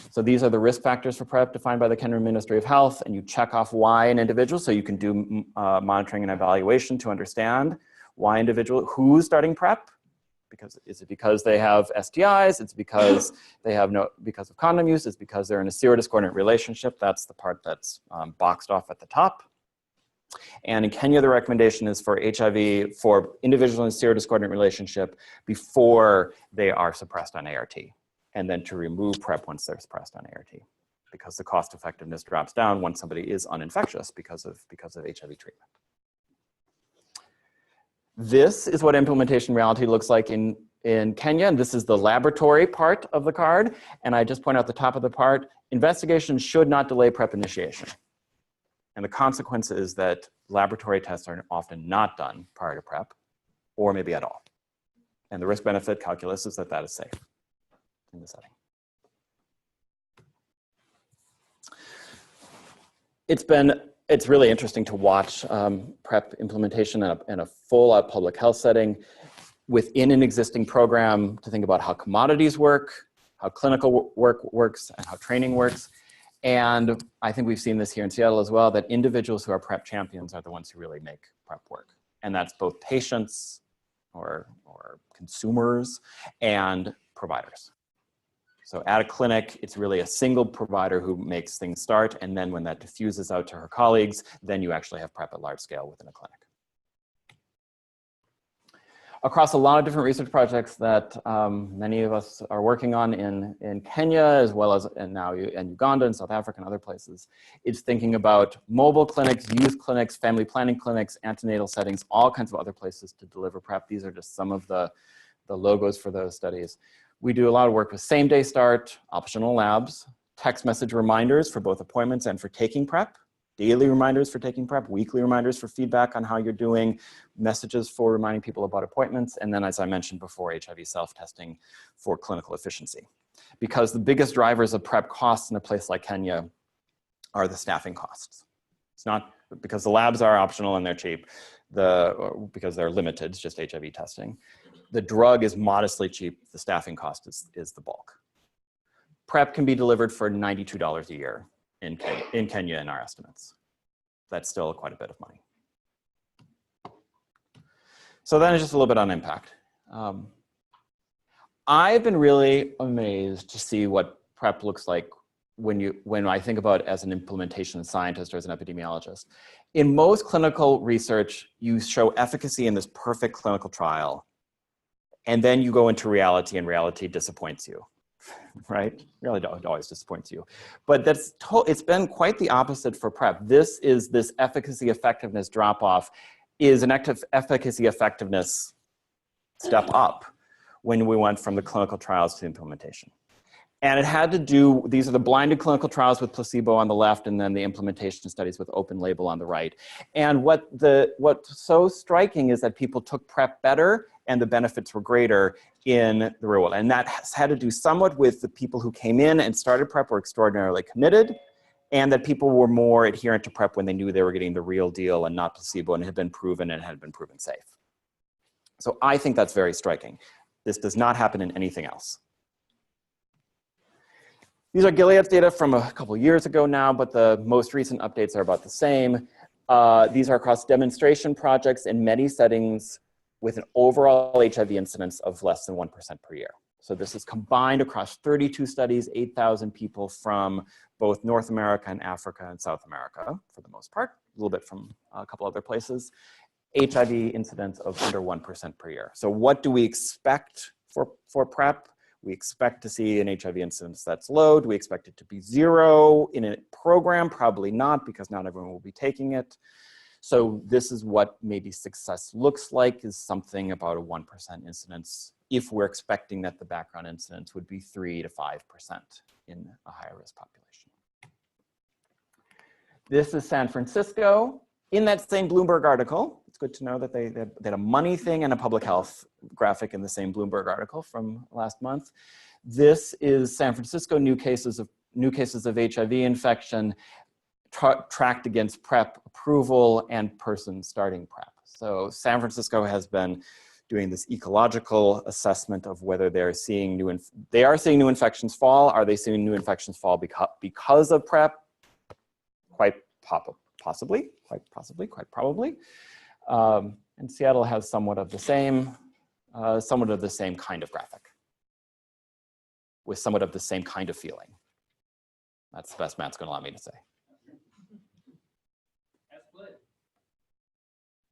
So these are the risk factors for PrEP defined by the Kenya Ministry of Health, and you check off why an individual, so you can do monitoring and evaluation to understand why who's starting PrEP. Is it because they have STIs? It's because because of condom use. It's because they're in a serodiscordant relationship. That's the part that's boxed off at the top. And in Kenya, the recommendation is for HIV for individuals in a serodiscordant relationship before they are suppressed on ART, and then to remove PrEP once they're suppressed on ART, because the cost effectiveness drops down once somebody is uninfectious because of HIV treatment. This is what implementation reality looks like in Kenya, and this is the laboratory part of the card. And I just point out the top of the part, investigation should not delay PrEP initiation. And the consequence is that laboratory tests are often not done prior to PrEP, or maybe at all. And the risk-benefit calculus is that that is safe in the setting. It's really interesting to watch PrEP implementation in a full-out public health setting within an existing program, to think about how commodities work, how clinical work works, and how training works. And I think we've seen this here in Seattle as well, that individuals who are PrEP champions are the ones who really make PrEP work. And that's both patients or consumers and providers. So at a clinic, it's really a single provider who makes things start. And then when that diffuses out to her colleagues, then you actually have PrEP at large scale within a clinic. Across a lot of different research projects that many of us are working on in Kenya, as well as now in Uganda and South Africa and other places, it's thinking about mobile clinics, youth clinics, family planning clinics, antenatal settings, all kinds of other places to deliver PrEP. These are just some of the logos for those studies. We do a lot of work with same-day start, optional labs, text message reminders for both appointments and for taking PrEP, daily reminders for taking PrEP, weekly reminders for feedback on how you're doing, messages for reminding people about appointments, and then, as I mentioned before, HIV self-testing for clinical efficiency. Because the biggest drivers of PrEP costs in a place like Kenya are the staffing costs. It's not, because the labs are optional and they're cheap, because they're limited, it's just HIV testing. The drug is modestly cheap. The staffing cost is the bulk. PrEP can be delivered for $92 a year in Kenya in our estimates. That's still quite a bit of money. So then it's just a little bit on impact. I've been really amazed to see what PrEP looks like when I think about it as an implementation scientist or as an epidemiologist. In most clinical research, you show efficacy in this perfect clinical trial, and then you go into reality, and reality disappoints you, right? Reality always disappoints you. But it's been quite the opposite for PrEP. This efficacy effectiveness drop off is an efficacy effectiveness step up when we went from the clinical trials to the implementation. And it had to do, these are the blinded clinical trials with placebo on the left, and then the implementation studies with open label on the right. And what's so striking is that people took PrEP better and the benefits were greater in the real world. And that has had to do somewhat with the people who came in and started PrEP were extraordinarily committed, and that people were more adherent to PrEP when they knew they were getting the real deal and not placebo, and it had been proven and had been proven safe. So I think that's very striking. This does not happen in anything else. These are Gilead's data from a couple years ago now, but the most recent updates are about the same. These are across demonstration projects in many settings with an overall HIV incidence of less than 1% per year. So this is combined across 32 studies, 8,000 people from both North America and Africa and South America, for the most part, a little bit from a couple other places. HIV incidence of under 1% per year. So what do we expect for PrEP? We expect to see an HIV incidence that's low. Do we expect it to be 0 in a program? Probably not, because not everyone will be taking it. So this is what maybe success looks like, is something about a 1% incidence, if we're expecting that the background incidence would be 3 to 5% in a higher risk population. This is San Francisco. In that same Bloomberg article, it's good to know that they had a money thing and a public health graphic in the same Bloomberg article from last month. This is San Francisco new cases of HIV infection tracked against PrEP approval and persons starting PrEP. So San Francisco has been doing this ecological assessment of whether they're seeing new infections fall. Are they seeing new infections fall because of PrEP? Quite possibly, quite probably. And Seattle has somewhat of the same kind of graphic with somewhat of the same kind of feeling. That's the best Matt's going to allow me to say.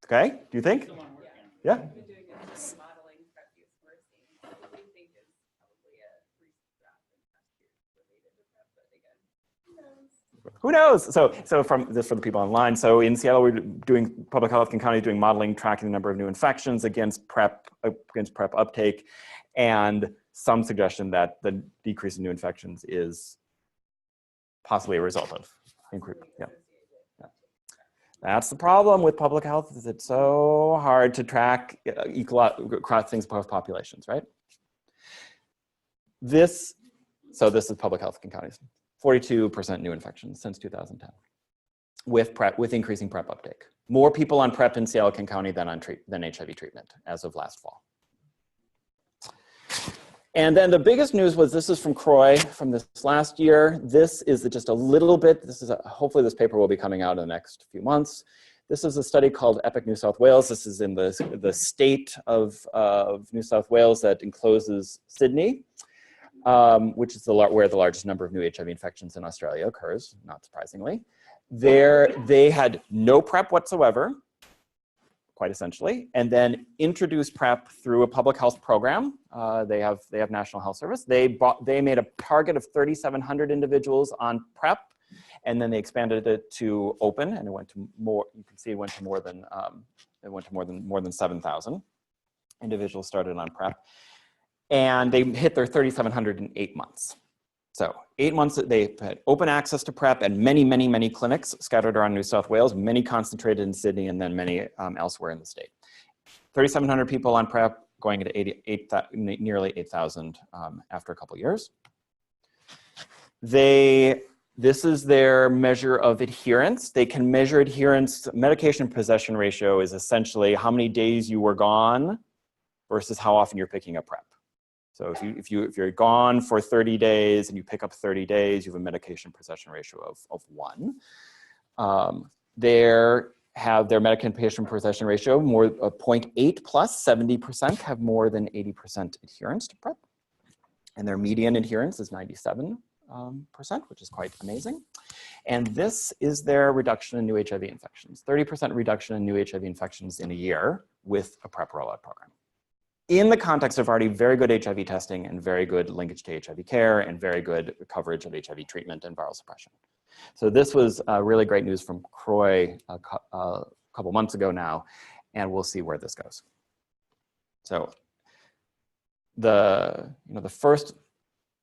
Okay, do you think? Yeah. Who knows? So from this for the people online. So in Seattle, we're doing public health and county doing modeling, tracking the number of new infections against PrEP uptake, and some suggestion that the decrease in new infections is possibly a result of increase. Yeah. That's the problem with public health, is it's so hard to track across things across populations, right? So this is public health in counties. 42% new infections since 2010 with increasing PrEP uptake. More people on PrEP in Seattle County than HIV treatment as of last fall. And then the biggest news was, this is from CROI from this last year. This is just a little bit, hopefully this paper will be coming out in the next few months. This is a study called EPIC New South Wales. This is in the state of New South Wales that encloses Sydney. Which is where the largest number of new HIV infections in Australia occurs, not surprisingly. They had no PrEP whatsoever, quite essentially, and then introduced PrEP through a public health program. They have National Health Service. They made a target of 3,700 individuals on PrEP, and then they expanded it to open, and it went to more. You can see it went to more than 7,000 individuals started on PrEP. And they hit their 3,700 in 8 months. So 8 months, they had open access to PrEP and many, many, many clinics scattered around New South Wales, many concentrated in Sydney and then many elsewhere in the state. 3,700 people on PrEP, going into nearly 8,000 after a couple years. They This is their measure of adherence. They can measure adherence. Medication possession ratio is essentially how many days you were gone versus how often you're picking up PrEP. So if you're gone for 30 days and you pick up 30 days, you have a medication possession ratio of 1. Their medication possession ratio more 0.8 plus 70% have more than 80% adherence to PrEP. And their median adherence is 97%, which is quite amazing. And this is their reduction in new HIV infections, 30% reduction in new HIV infections in a year with a PrEP rollout program. In the context of already very good HIV testing and very good linkage to HIV care and very good coverage of HIV treatment and viral suppression. So this was really great news from Croy a couple months ago now, and we'll see where this goes. So the first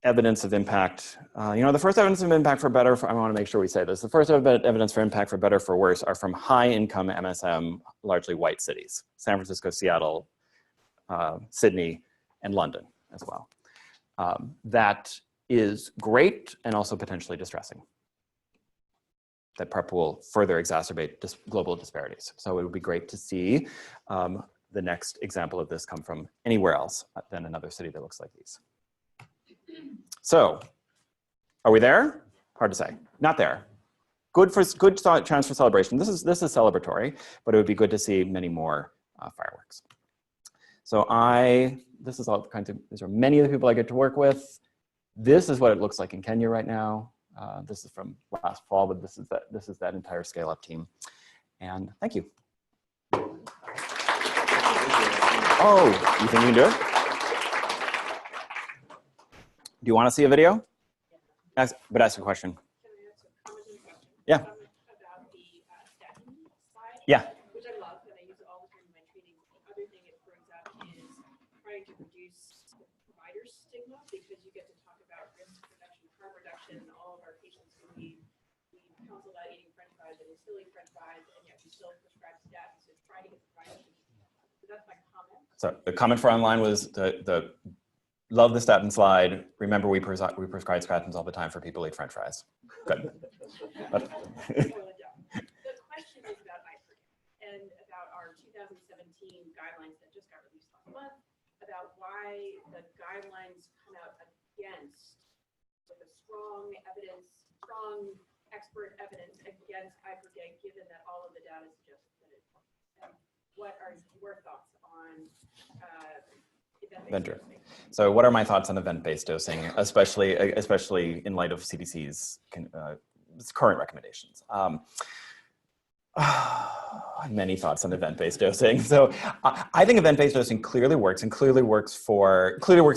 evidence of impact, the first evidence of impact for better, I want to make sure we say this, the first evidence for impact for better for worse are from high income MSM, largely white cities, San Francisco, Seattle, Sydney, and London as well. That is great and also potentially distressing. That PrEP will further exacerbate global disparities. So it would be great to see the next example of this come from anywhere else than another city that looks like these. So, are we there? Hard to say. Not there. Good chance for celebration. This is celebratory, but it would be good to see many more fireworks. So these are many of the people I get to work with. This is what it looks like in Kenya right now. This is from last fall, but this is that entire scale-up team. And thank you. Oh, you think you can do it? Do you want to see a video? Ask a question. Yeah. Yeah. Which I love, and I use it all the time in my training. The other thing it brings up is trying to reduce the provider stigma, because you get to talk about risk reduction, harm reduction. All of our patients who we counsel about eating French fries, and we still eat French fries, and yet we still prescribe statins. So trying to get providers. So that's my comment. So the comment for online was the love the statin slide. Remember, we prescribe statins all the time for people who eat French fries. Good. The question is about IPREP and about our 2017 guidelines that just got released last month, about why the guidelines come out against, with a strong expert evidence against IPREP, given that all of the data suggests that it. What are your thoughts on event-based dosing? So what are my thoughts on event-based dosing, especially in light of CDC's current recommendations? Many thoughts on event-based dosing. So I think event-based dosing clearly works, and clearly works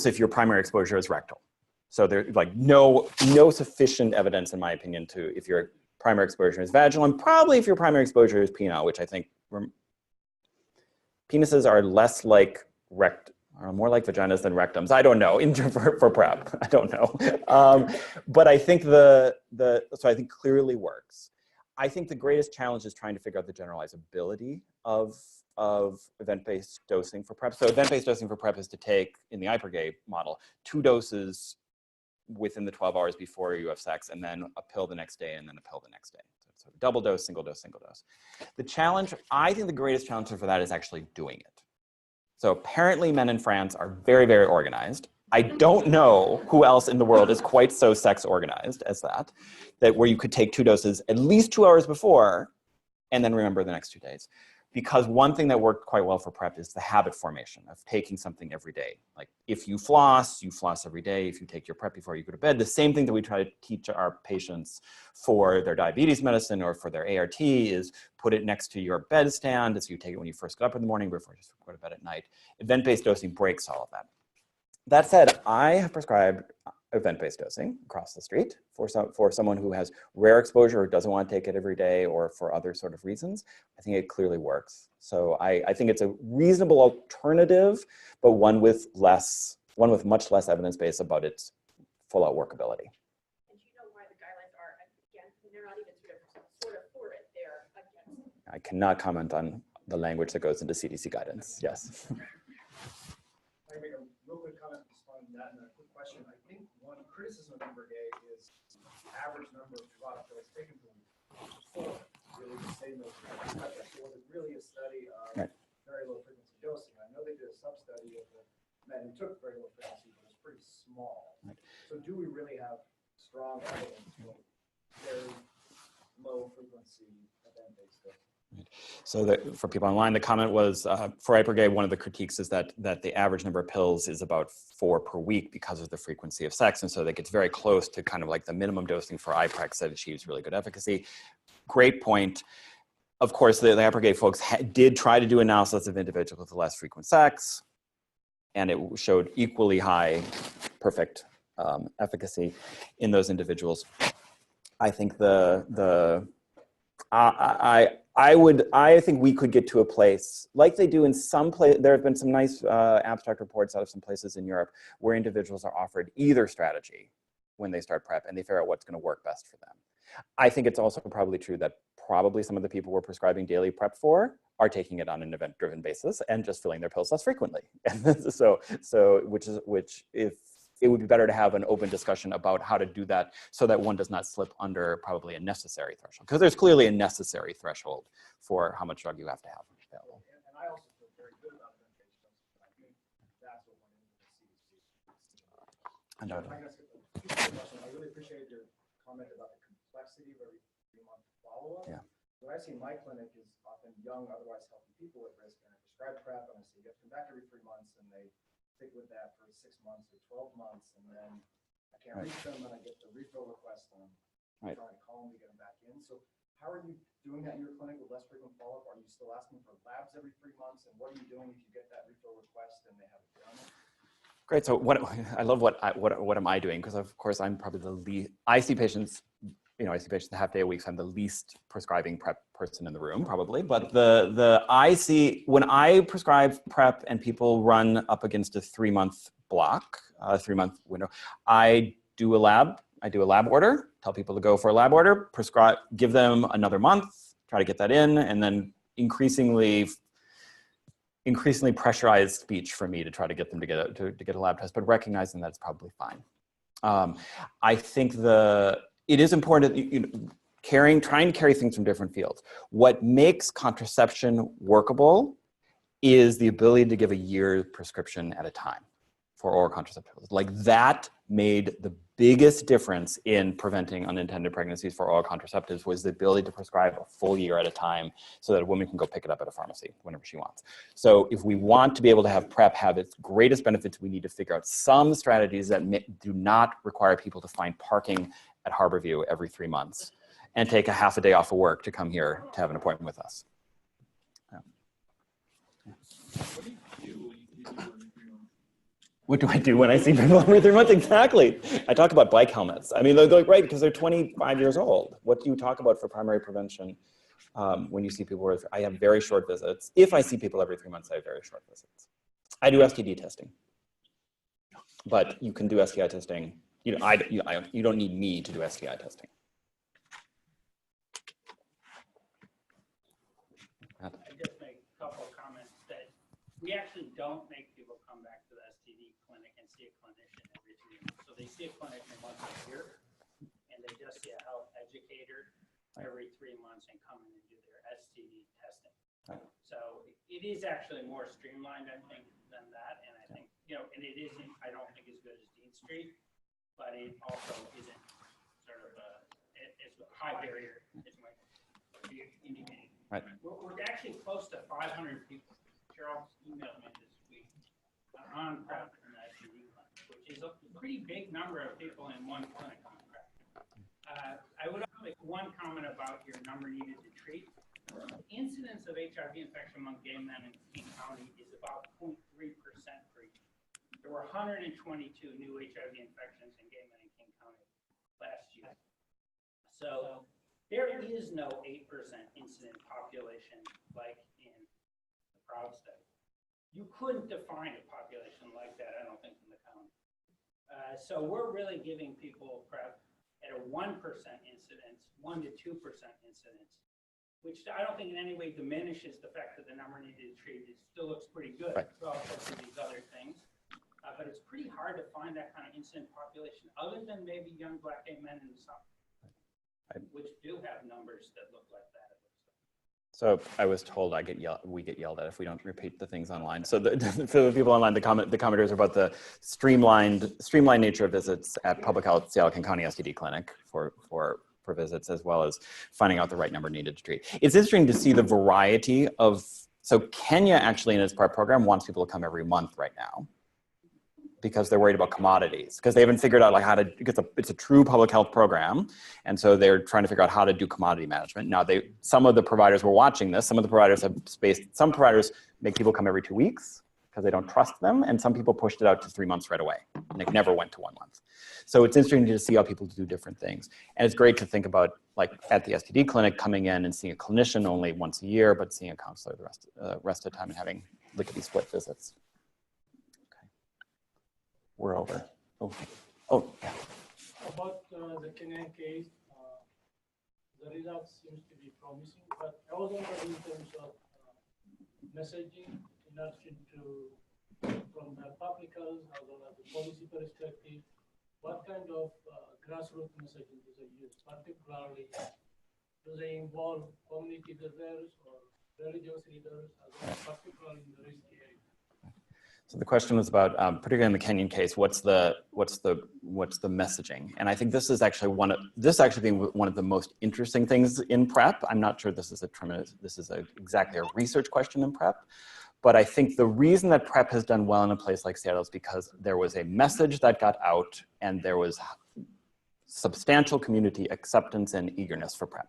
if your primary exposure is rectal. So there's like no sufficient evidence, in my opinion, if your primary exposure is vaginal, and probably if your primary exposure is penile, which I think penises are less like more like vaginas than rectums. I don't know for PrEP. I don't know, but I think so I think clearly works. I think the greatest challenge is trying to figure out the generalizability of event-based dosing for PrEP. So event-based dosing for PrEP is to take, in the IPREP model, 2 doses within the 12 hours before you have sex, and then a pill the next day, and then a pill the next day. So double dose, single dose, single dose. The challenge, I think the greatest challenge for that is actually doing it. So apparently men in France are very, very organized. I don't know who else in the world is quite so sex organized as that where you could take 2 doses at least 2 hours before and then remember the next 2 days. Because one thing that worked quite well for PrEP is the habit formation of taking something every day. Like if you floss every day. If you take your PrEP before you go to bed, the same thing that we try to teach our patients for their diabetes medicine or for their ART is put it next to your bedstand as you take it when you first get up in the morning before you go to bed at night. Event-based dosing breaks all of that. That said, I have prescribed event-based dosing across the street for someone who has rare exposure or doesn't want to take it every day or for other sort of reasons. I think it clearly works. So I think it's a reasonable alternative, but one with much less evidence base about its full-out workability. And do you know why the guidelines are against? They're not even sort of for it. They're against. I cannot comment on the language that goes into CDC guidance. Yes. I make a real quick comment responding to that and a quick question. I think one criticism of Bloomberg is average number of drug pills taken per week before really the same as so was it really a study of very low frequency dosing? I know they did a sub-study of the men who took very low frequency, but it was pretty small. So do we really have strong evidence for very low frequency event-based dosing? So that for people online, the comment was for Ipergay, one of the critiques is that the average number of pills is about 4 per week because of the frequency of sex. And so that gets very close to kind of like the minimum dosing for Iprex that achieves really good efficacy. Great point. Of course, the Ipergay folks did try to do analysis of individuals with less frequent sex, and it showed equally high perfect efficacy in those individuals. I think I think we could get to a place like they do in some place. There have been some nice abstract reports out of some places in Europe where individuals are offered either strategy when they start PrEP and they figure out what's going to work best for them. I think it's also probably true that probably some of the people we're prescribing daily PrEP for are taking it on an event-driven basis and just filling their pills less frequently. Which if it would be better to have an open discussion about how to do that so that one does not slip under probably a necessary threshold. Because there's clearly a necessary threshold for how much drug you have to have available. And I also feel very good about event-based dosing. I think that's what went into the CDC. I really appreciate your comment about the complexity of every 3-month follow-up. Yeah. What I see in my clinic is often young, otherwise healthy people at risk, and I prescribe PrEP, and I say you have to come back every 3 months, and they stick with that for 6 months or 12 months, and then I can't reach them, and I get the refill request, and I'm trying to call them to get them back in. So how are you doing that in your clinic with less frequent follow-up? Are you still asking for labs every 3 months, and what are you doing if you get that refill request and they haven't done it? Great. So I love what am I doing? Because of course I'm probably the least. I see patients a half day a week. So I'm the least prescribing PrEP person in the room, probably. But I see when I prescribe PrEP and people run up against a 3-month block, a 3-month window, I do a lab order, tell people to go for a lab order, prescribe, give them another month, try to get that in, and then increasingly pressurized speech for me to try to get them to get a lab test, but recognizing that it's probably fine. I think it is important, trying to carry things from different fields. What makes contraception workable is the ability to give a year prescription at a time for oral contraceptives. Like that made the biggest difference in preventing unintended pregnancies for oral contraceptives was the ability to prescribe a full year at a time so that a woman can go pick it up at a pharmacy whenever she wants. So if we want to be able to have PrEP have its greatest benefits, we need to figure out some strategies that do not require people to find parking at Harborview every 3 months and take a half a day off of work to come here to have an appointment with us. What do I do when I see people every 3 months? Exactly. I talk about bike helmets. I mean, they're right because they're 25 years old. What do you talk about for primary prevention when you see people? I have very short visits. If I see people every 3 months, I have very short visits. I do STD testing, but you can do STI testing. You don't need me to do STI testing. I just make a couple of comments that we actually don't make people come back to the STD clinic and see a clinician every 3 months. So they see a clinician once a year, and they just see a health educator every 3 months and come in and do their STD testing. So it is actually more streamlined, I think, than that. And I think, and it isn't, I don't think, as good as Dean Street, but it also isn't sort of it's a high barrier, as might be indicated. Right. We're actually close to 500 people. Cheryl emailed me this week on PrEP in the STD clinic, which is a pretty big number of people in one clinic on PrEP. I would also make one comment about your number needed to treat. The incidence of HIV infection among gay men in King County is about 0.3% per year. There were 122 new HIV infections in gay men in King County last year. So there is no 8% incident population like in the PROUD study. You couldn't define a population like that, I don't think, in the county. So we're really giving people PrEP at a 1% incidence, 1 to 2% incidence, which I don't think in any way diminishes the fact that the number needed to treat. It still looks pretty good relative to these other things. But it's pretty hard to find that kind of incident population, other than maybe young Black gay men in the South, which do have numbers that look like that. So I was told we get yelled at if we don't repeat the things online. So for the people online, the commenters are about the streamlined nature of visits at Public Health Seattle County STD Clinic for visits, as well as finding out the right number needed to treat. It's interesting to see the variety of, so Kenya actually in its PrEP program wants people to come every month right now, because they're worried about commodities, because they haven't figured out like how to, because it's a true public health program. And so they're trying to figure out how to do commodity management. Now some of the providers were watching this. Some of the providers have some providers make people come every 2 weeks because they don't trust them. And some people pushed it out to 3 months right away. And it never went to 1 month. So it's interesting to see how people do different things. And it's great to think about, like at the STD clinic, coming in and seeing a clinician only once a year, but seeing a counselor the rest of the time and having lickety split visits. We're over. Oh, yeah. About the Kenyan case, the results seems to be promising, but I was wondering in terms of messaging in relation to, from the public health as well as the policy perspective, what kind of grassroots messaging do they use? Particularly, do they involve community leaders or religious leaders, as well, particularly in the risky area? So the question was about, particularly in the Kenyan case, what's the messaging? And I think this is actually being one of the most interesting things in PrEP. I'm not sure this is exactly a research question in PrEP, but I think the reason that PrEP has done well in a place like Seattle is because there was a message that got out and there was substantial community acceptance and eagerness for PrEP.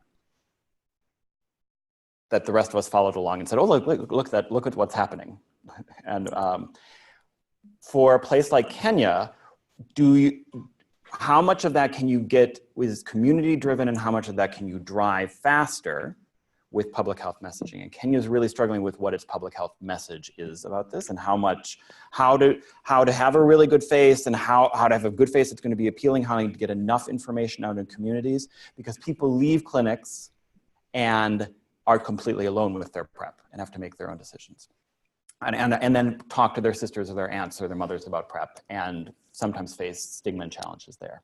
That the rest of us followed along and said, oh, look at what's happening. And for a place like Kenya, how much of that can you get is community driven and how much of that can you drive faster with public health messaging? And Kenya is really struggling with what its public health message is about this, and how to have a really good face, and how to have a good face that's going to be appealing, how to get enough information out in communities, because people leave clinics and are completely alone with their PrEP and have to make their own decisions. And then talk to their sisters or their aunts or their mothers about PrEP, and sometimes face stigma and challenges there.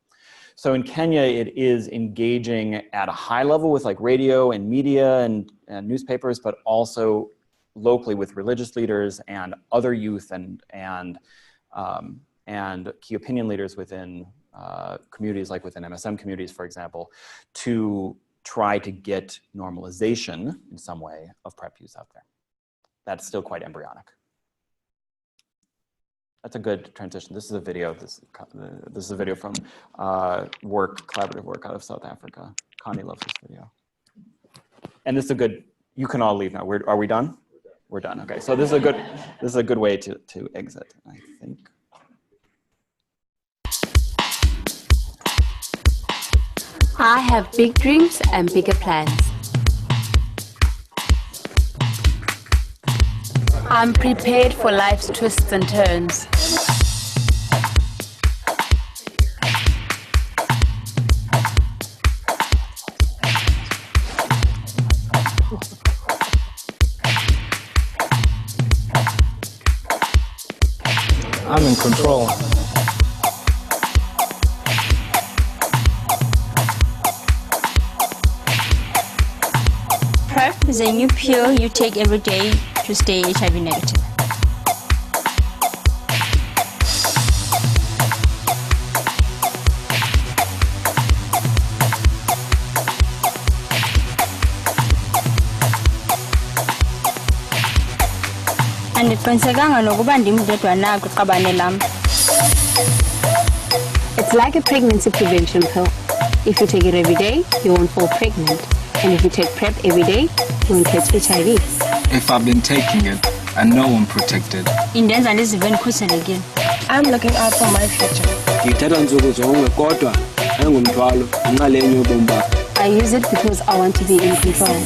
So in Kenya, it is engaging at a high level with like radio and media and newspapers, but also locally with religious leaders and other youth and key opinion leaders within communities, like within MSM communities, for example, to try to get normalization in some way of PrEP use out there. That's still quite embryonic. That's a good transition. This is a video. This is a video from collaborative work out of South Africa. Connie loves this video. And this is a good. You can all leave now. Are we done? We're done. Okay. So this is a good way to exit, I think. I have big dreams and bigger plans. I'm prepared for life's twists and turns. I'm in control. PrEP is a new pill you take every day to stay HIV negative. Andiqinisekanga nokuba ndim ndedwa na kwiqabane lam. It's like a pregnancy prevention pill. If you take it every day, you won't fall pregnant. And if you take PrEP every day, you won't catch HIV. If I've been taking it, I know I'm protected. Indenza ndizive ndikhuselekile. I'm looking out for my future. I use it because I want to be in control.